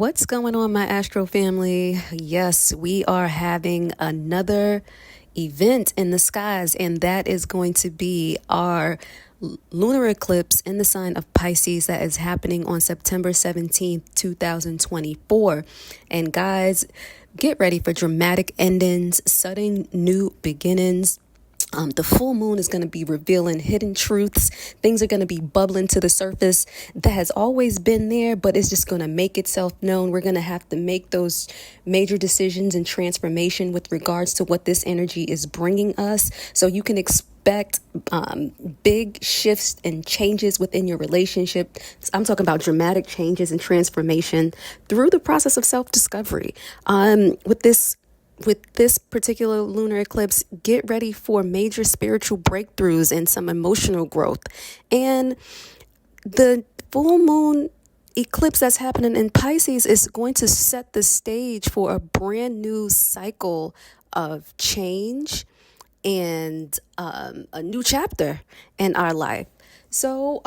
What's going on, my Astro family? Yes, we are having another event in the skies, and that is going to be our lunar eclipse in the sign of Pisces that is happening on September 17th, 2024. And guys, get ready for dramatic endings, sudden new beginnings. The full moon is going to be revealing hidden truths. Things are going to be bubbling to the surface that has always been there, but it's just going to make itself known. We're going to have to make those major decisions and transformation with regards to what this energy is bringing us. So you can expect big shifts and changes within your relationship. I'm talking about dramatic changes and transformation through the process of self-discovery. With this particular lunar eclipse, get ready for major spiritual breakthroughs and some emotional growth. And the full moon eclipse that's happening in Pisces is going to set the stage for a brand new cycle of change and a new chapter in our life. So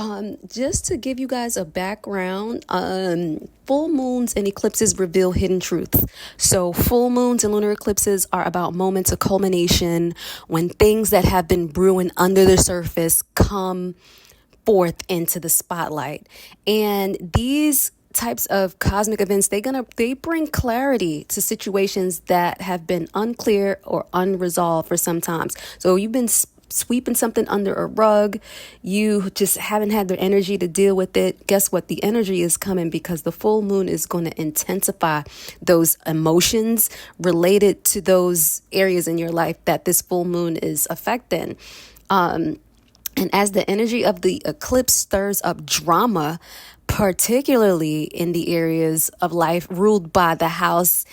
just to give you guys a background, full moons and eclipses reveal hidden truths. So full moons and lunar eclipses are about moments of culmination when things that have been brewing under the surface come forth into the spotlight. And these types of cosmic events, they bring clarity to situations that have been unclear or unresolved for some times. So you've been sweeping something under a rug, you just haven't had the energy to deal with it. Guess what? The energy is coming because the full moon is going to intensify those emotions related to those areas in your life that this full moon is affecting. And as the energy of the eclipse stirs up drama, particularly in the areas of life ruled by the house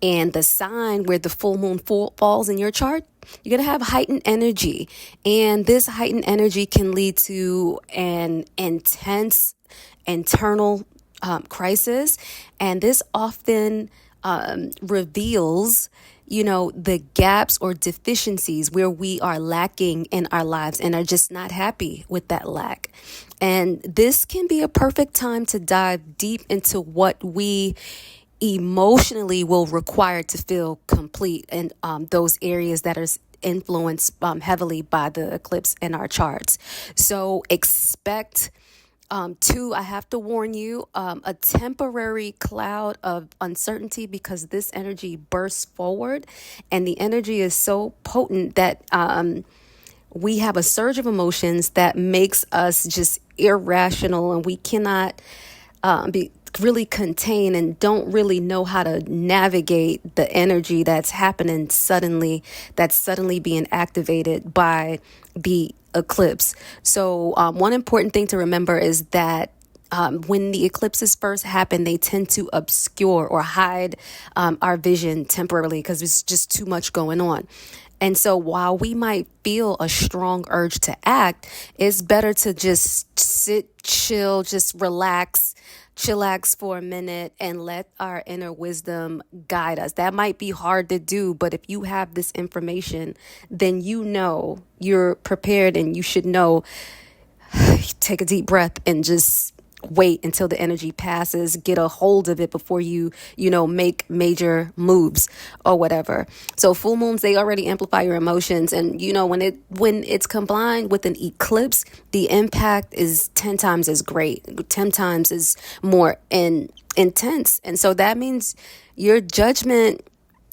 and the sign where the full moon falls in your chart, you're going to have heightened energy. And this heightened energy can lead to an intense internal crisis. And this often reveals the gaps or deficiencies where we are lacking in our lives and are just not happy with that lack. And this can be a perfect time to dive deep into what we emotionally will require to feel complete and those areas that are influenced heavily by the eclipse in our charts. So expect I have to warn you, a temporary cloud of uncertainty because this energy bursts forward and the energy is so potent that we have a surge of emotions that makes us just irrational, and we cannot be really contain and don't really know how to navigate the energy that's happening that's suddenly being activated by the eclipse. So one important thing to remember is that when the eclipses first happen, they tend to obscure or hide our vision temporarily because there's just too much going on. And so while we might feel a strong urge to act, it's better to just sit, chill, just chillax for a minute and let our inner wisdom guide us. That might be hard to do, but if you have this information, then you're prepared, and you should know, take a deep breath and just wait until the energy passes, get a hold of it before you make major moves or whatever. So full moons, they already amplify your emotions. And, when it's combined with an eclipse, the impact is 10 times as great, 10 times as more intense. And so that means your judgment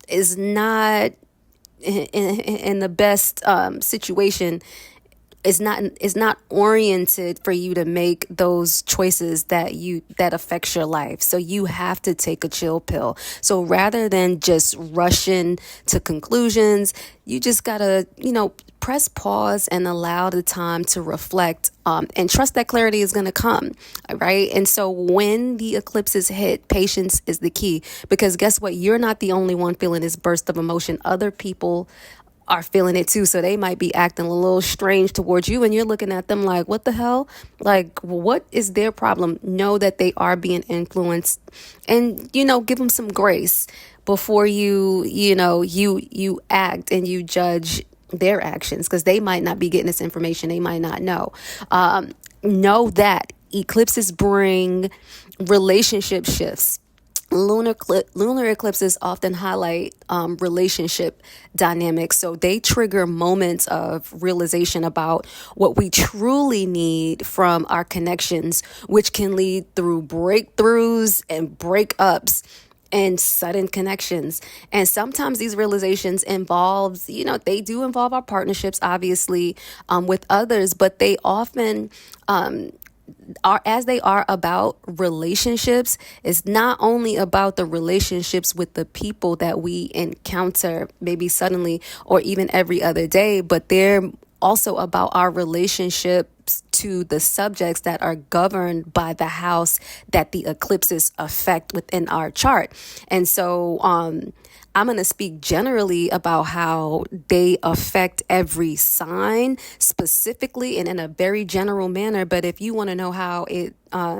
is not in the best situation. Is not oriented for you to make those choices that affects your life. So you have to take a chill pill. So rather than just rushing to conclusions, you just gotta, press pause and allow the time to reflect and trust that clarity is going to come. Right. And so when the eclipses hit, patience is the key, because guess what? You're not the only one feeling this burst of emotion. Other people are feeling it too. So they might be acting a little strange towards you, and you're looking at them like, what the hell? Like, what is their problem? Know that they are being influenced, and, give them some grace before you act and you judge their actions, because they might not be getting this information. They might not know. Know that eclipses bring relationship shifts. Lunar eclipses often highlight relationship dynamics, so they trigger moments of realization about what we truly need from our connections, which can lead through breakthroughs and breakups and sudden connections. And sometimes these realizations involves, they do involve our partnerships, obviously, with others, but they often are, as they are about relationships. It's not only about the relationships with the people that we encounter maybe suddenly or even every other day, but they're also about our relationships to the subjects that are governed by the house that the eclipses affect within our chart. And so I'm going to speak generally about how they affect every sign specifically and in a very general manner. But if you want to know how it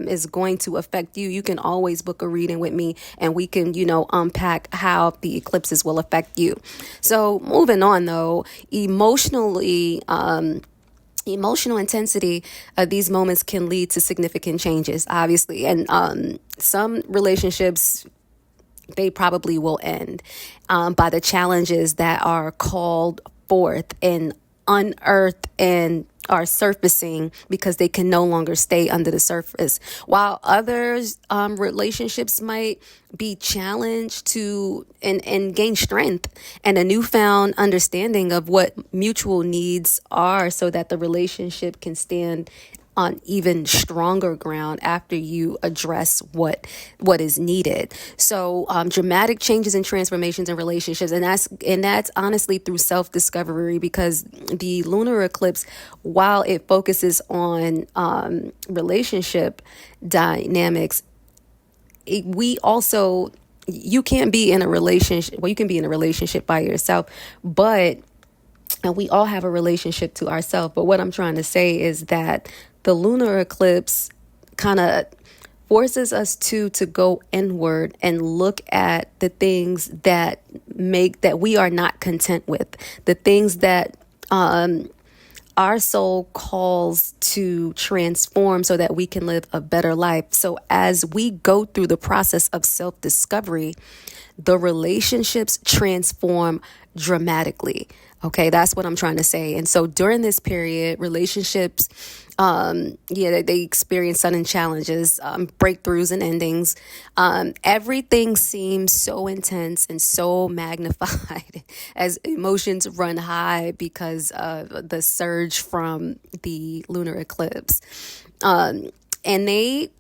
is going to affect you, you can always book a reading with me and we can, unpack how the eclipses will affect you. So moving on though, emotional intensity of these moments can lead to significant changes, obviously. And some relationships, they probably will end by the challenges that are called forth and unearthed and are surfacing because they can no longer stay under the surface. While others, relationships might be challenged to and gain strength and a newfound understanding of what mutual needs are so that the relationship can stand on even stronger ground after you address what is needed. So dramatic changes and transformations in relationships, and that's honestly through self-discovery, because the lunar eclipse, while it focuses on relationship dynamics, we also, you can't be in a relationship, well, you can be in a relationship by yourself, but and we all have a relationship to ourselves. But what I'm trying to say is that the lunar eclipse kind of forces us to go inward and look at the things that we are not content with, the things that our soul calls to transform so that we can live a better life. So as we go through the process of self-discovery, the relationships transform dramatically. Okay, that's what I'm trying to say. And so during this period, relationships, they experience sudden challenges, breakthroughs and endings. Everything seems so intense and so magnified as emotions run high because of the surge from the lunar eclipse. And they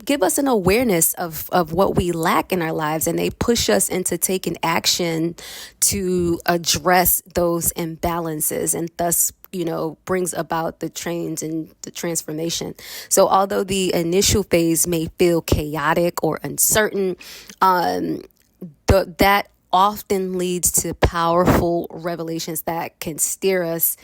give us an awareness of what we lack in our lives, and they push us into taking action to address those imbalances, and thus brings about the change and the transformation. So although the initial phase may feel chaotic or uncertain, that often leads to powerful revelations that can steer us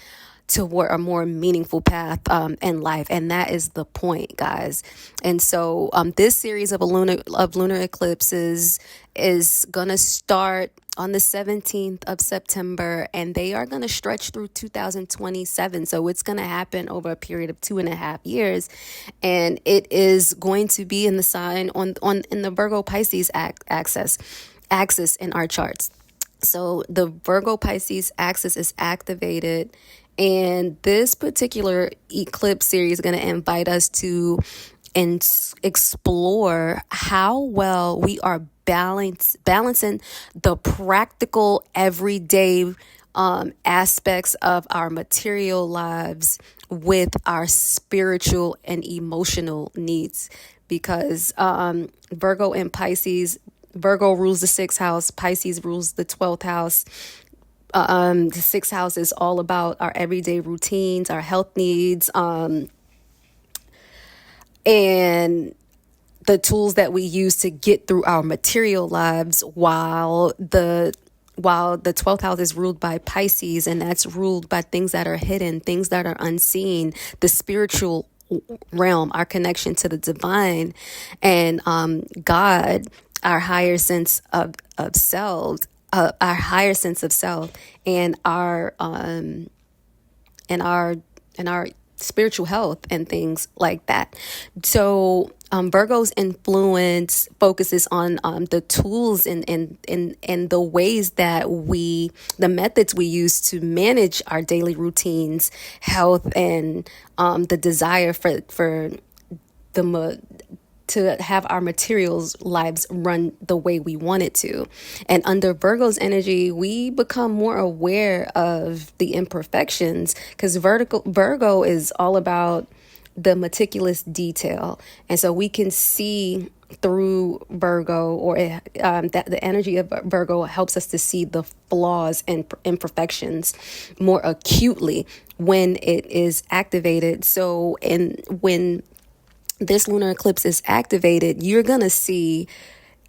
toward a more meaningful path in life. And that is the point, guys. And so this series of lunar eclipses is going to start on the 17th of September, and they are going to stretch through 2027. So it's going to happen over a period of 2.5 years. And it is going to be in the sign in the Virgo Pisces axis in our charts. So the Virgo Pisces axis is activated, and this particular eclipse series is going to invite us to explore how well we are balancing the practical everyday aspects of our material lives with our spiritual and emotional needs. Because Virgo and Pisces, Virgo rules the 6th house, Pisces rules the 12th house. The 6th house is all about our everyday routines, our health needs, and the tools that we use to get through our material lives, while the 12th house is ruled by Pisces, and that's ruled by things that are hidden, things that are unseen, the spiritual realm, our connection to the divine, and God, our higher sense of self. Our higher sense of self, and our spiritual health and things like that. So Virgo's influence focuses on the tools and the ways that the methods we use to manage our daily routines, health, and the desire for to have our materials lives run the way we want it to. And under Virgo's energy, we become more aware of the imperfections, because Virgo is all about the meticulous detail. And so we can see through Virgo, or that the energy of Virgo helps us to see the flaws and imperfections more acutely when it is activated. So, and when this lunar eclipse is activated, you're going to see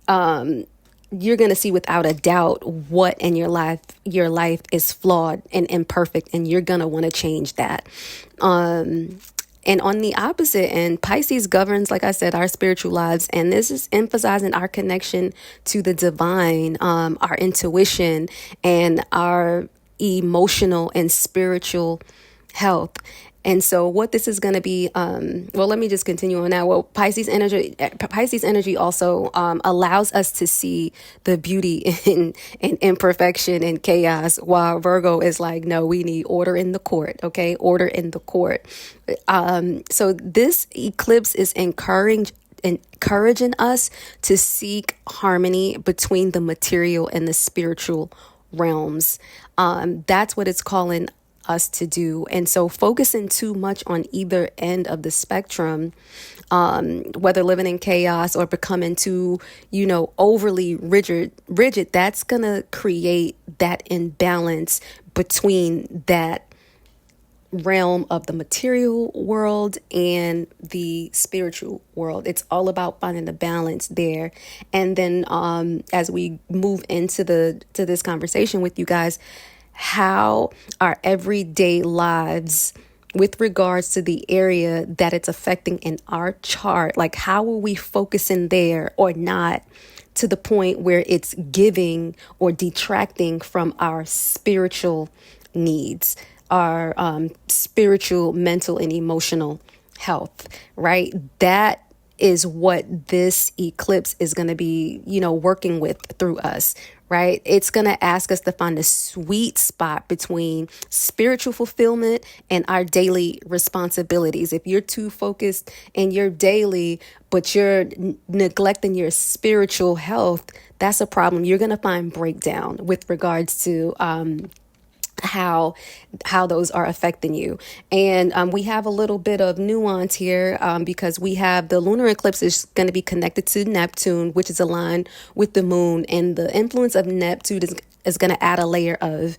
without a doubt what in your life is flawed and imperfect, and you're going to want to change that. And on the opposite end, Pisces governs, like I said, our spiritual lives. And this is emphasizing our connection to the divine, our intuition, and our emotional and spiritual health. And so what this is going to be, let me just continue on now. Well, Pisces energy also allows us to see the beauty in imperfection and chaos, while Virgo is like, no, we need order in the court. Okay, order in the court. So this eclipse is encouraging us to seek harmony between the material and the spiritual realms. That's what it's calling us to do. And so focusing too much on either end of the spectrum, whether living in chaos or becoming too, overly rigid, that's going to create that imbalance between that realm of the material world and the spiritual world. It's all about finding the balance there. And then as we move into this conversation with you guys, how our everyday lives with regards to the area that it's affecting in our chart, like how are we focusing there or not, to the point where it's giving or detracting from our spiritual needs, our spiritual, mental, and emotional health, right? That is what this eclipse is going to be, working with through us, right? It's going to ask us to find a sweet spot between spiritual fulfillment and our daily responsibilities. If you're too focused in your daily, but you're neglecting your spiritual health, that's a problem. You're going to find breakdown with regards to how those are affecting you. And we have a little bit of nuance here because we have the lunar eclipse is going to be connected to Neptune, which is aligned with the moon, and the influence of Neptune is going to add a layer of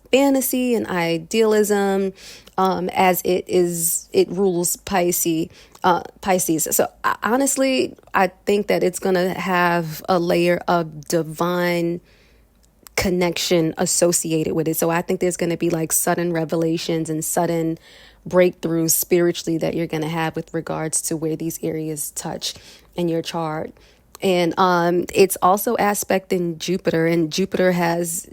fantasy and idealism as it rules Pisces. So honestly, I think that it's going to have a layer of divine connection associated with it. So I think there's going to be like sudden revelations and sudden breakthroughs spiritually that you're going to have with regards to where these areas touch in your chart. And it's also aspecting Jupiter, and Jupiter's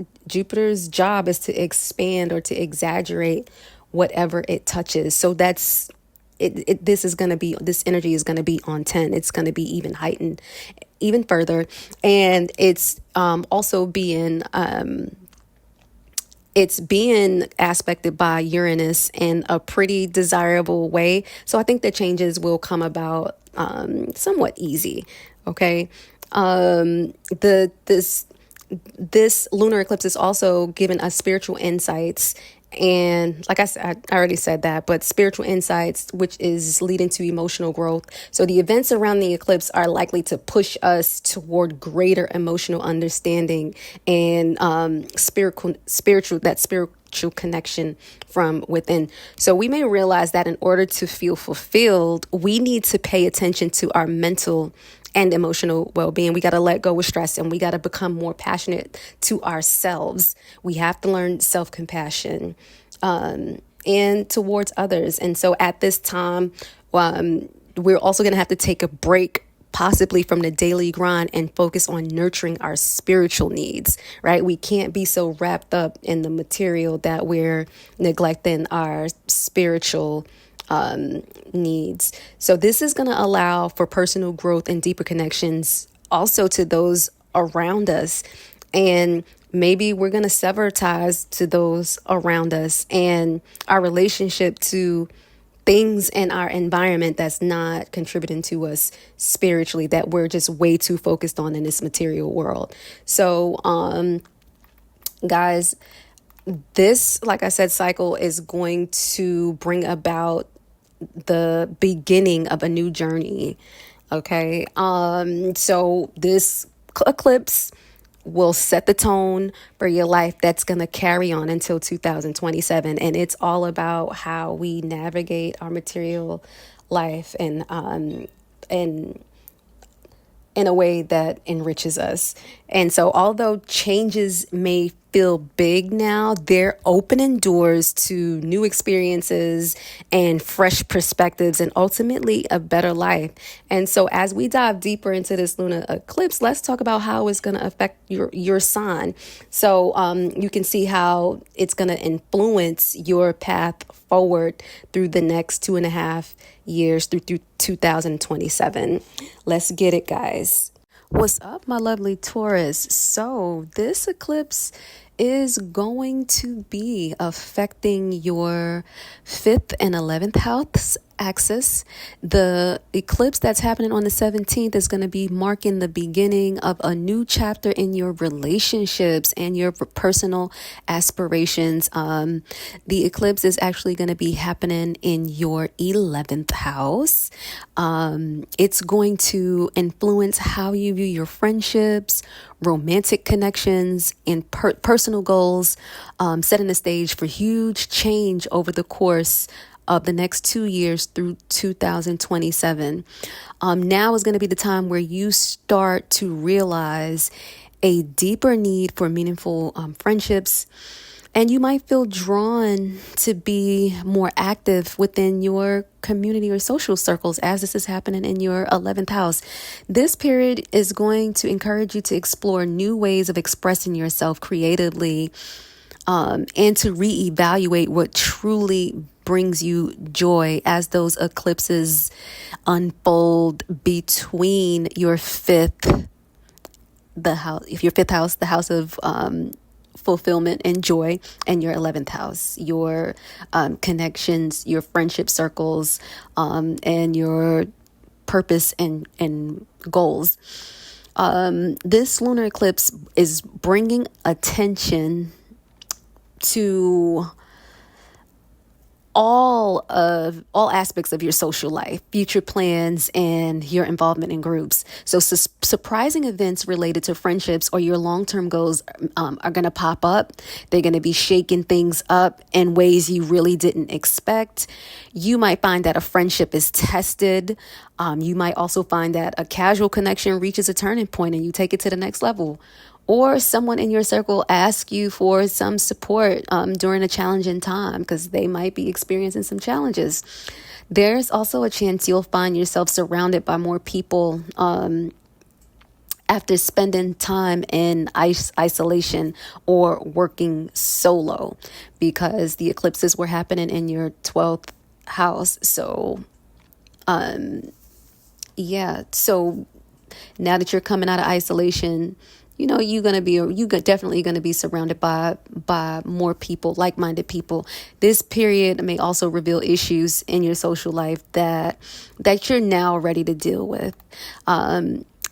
job is to expand or to exaggerate whatever it touches. So that's this energy is going to be on 10. It's going to be even heightened even further. And it's also being aspected by Uranus in a pretty desirable way. So I think the changes will come about somewhat easy. Okay. This lunar eclipse is also giving us spiritual insights. And like I said, I already said that, but spiritual insights, which is leading to emotional growth. So the events around the eclipse are likely to push us toward greater emotional understanding and spiritual connection from within. So we may realize that in order to feel fulfilled, we need to pay attention to our mental and emotional well-being. We got to let go of stress, and we got to become more passionate to ourselves. We have to learn self-compassion and towards others. And so at this time, we're also going to have to take a break, possibly from the daily grind, and focus on nurturing our spiritual needs, right? We can't be so wrapped up in the material that we're neglecting our spiritual needs. So this is going to allow for personal growth and deeper connections also to those around us. And maybe we're going to sever ties to those around us and our relationship to things in our environment that's not contributing to us spiritually, that we're just way too focused on in this material world. So, guys, this, like I said, cycle is going to bring about the beginning of a new journey. Okay. So this eclipse will set the tone for your life that's going to carry on until 2027. And it's all about how we navigate our material life and in a way that enriches us. And so although changes may feel big now, they're opening doors to new experiences and fresh perspectives and ultimately a better life. And so as we dive deeper into this lunar eclipse, let's talk about how it's going to affect your sign. So you can see how it's going to influence your path forward through the next 2.5 years through 2027. Let's get it, guys. What's up, my lovely Taurus? So this eclipse is going to be affecting your 5th and 11th house axis. The eclipse that's happening on the 17th is going to be marking the beginning of a new chapter in your relationships and your personal aspirations. The eclipse is actually going to be happening in your 11th house. It's going to influence how you view your friendships, romantic connections, and personal goals, setting the stage for huge change over the course of the next 2 years through 2027. Now is going to be the time where you start to realize a deeper need for meaningful friendships, and you might feel drawn to be more active within your community or social circles as this is happening in your 11th house. This period is going to encourage you to explore new ways of expressing yourself creatively, and to reevaluate what truly brings you joy as those eclipses unfold between your fifth house, the house of fulfillment and joy, and your 11th house, your connections, your friendship circles, and your purpose and goals. This lunar eclipse is bringing attention to all aspects of your social life, future plans, and your involvement in groups. So surprising events related to friendships or your long-term goals are going to pop up. They're going to be shaking things up in ways you really didn't expect. You might find that a friendship is tested. You might also find that a casual connection reaches a turning point and you take it to the next level. Or someone in your circle asks you for some support during a challenging time because they might be experiencing some challenges. There's also a chance you'll find yourself surrounded by more people after spending time in isolation or working solo, because the eclipses were happening in your 12th house. So, so now that you're coming out of isolation, you're definitely going to be surrounded by more people, like-minded people. This period may also reveal issues in your social life that you're now ready to deal with.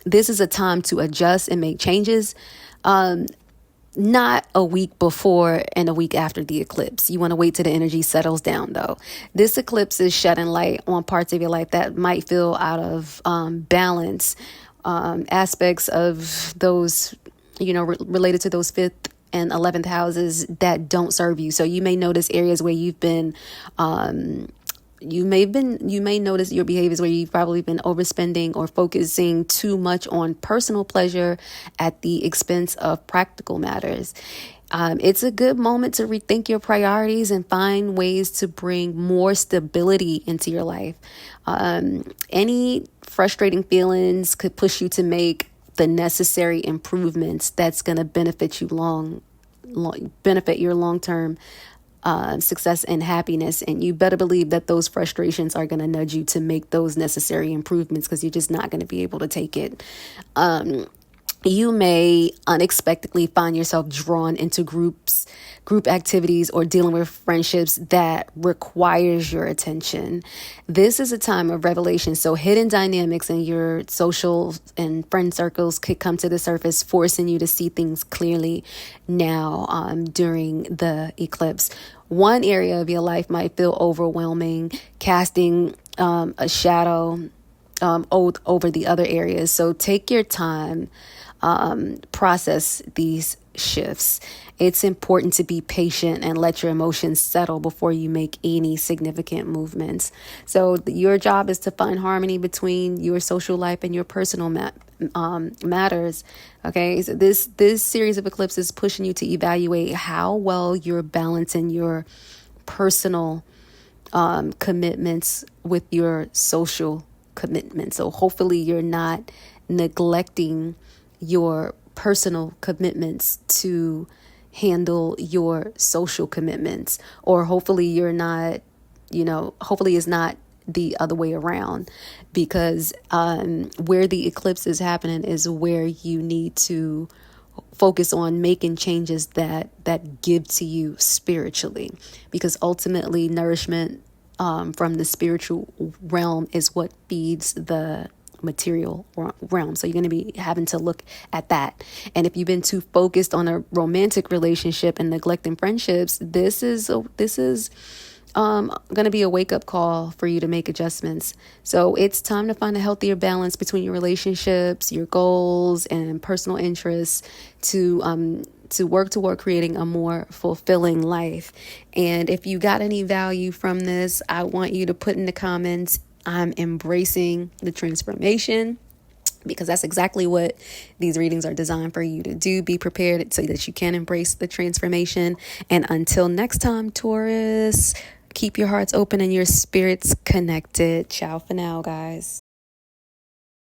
This is a time to adjust and make changes. Not a week before and a week after the eclipse. You want to wait till the energy settles down, though. This eclipse is shedding light on parts of your life that might feel out of balance. Aspects of those, related to those 5th and 11th houses that don't serve you. So you may notice areas where you've been, you may notice your behaviors where you've probably been overspending or focusing too much on personal pleasure at the expense of practical matters. It's a good moment to rethink your priorities and find ways to bring more stability into your life. Any frustrating feelings could push you to make the necessary improvements that's going to benefit you benefit your long-term success and happiness. And you better believe that those frustrations are going to nudge you to make those necessary improvements, because you're just not going to be able to take it. You may unexpectedly find yourself drawn into group activities, or dealing with friendships that requires your attention. This is a time of revelation. So hidden dynamics in your social and friend circles could come to the surface, forcing you to see things clearly now during the eclipse. One area of your life might feel overwhelming, casting a shadow over the other areas. So take your time, process these shifts. It's important to be patient and let your emotions settle before you make any significant movements. So your job is to find harmony between your social life and your personal matters. Okay, so this series of eclipses is pushing you to evaluate how well you're balancing your personal commitments with your social commitments. So hopefully you're not neglecting your personal commitments to handle your social commitments, or hopefully you're not, hopefully it's not the other way around, because where the eclipse is happening is where you need to focus on making changes that give to you spiritually, because ultimately nourishment from the spiritual realm is what feeds the material realm. So you're going to be having to look at that. And if you've been too focused on a romantic relationship and neglecting friendships, this is going to be a wake-up call for you to make adjustments. So it's time to find a healthier balance between your relationships, your goals, and personal interests to work toward creating a more fulfilling life. And if you got any value from this, I want you to put in the comments, I'm embracing the transformation, because that's exactly what these readings are designed for you to do. Be prepared so that you can embrace the transformation. And until next time, Taurus, keep your hearts open and your spirits connected. Ciao for now, guys.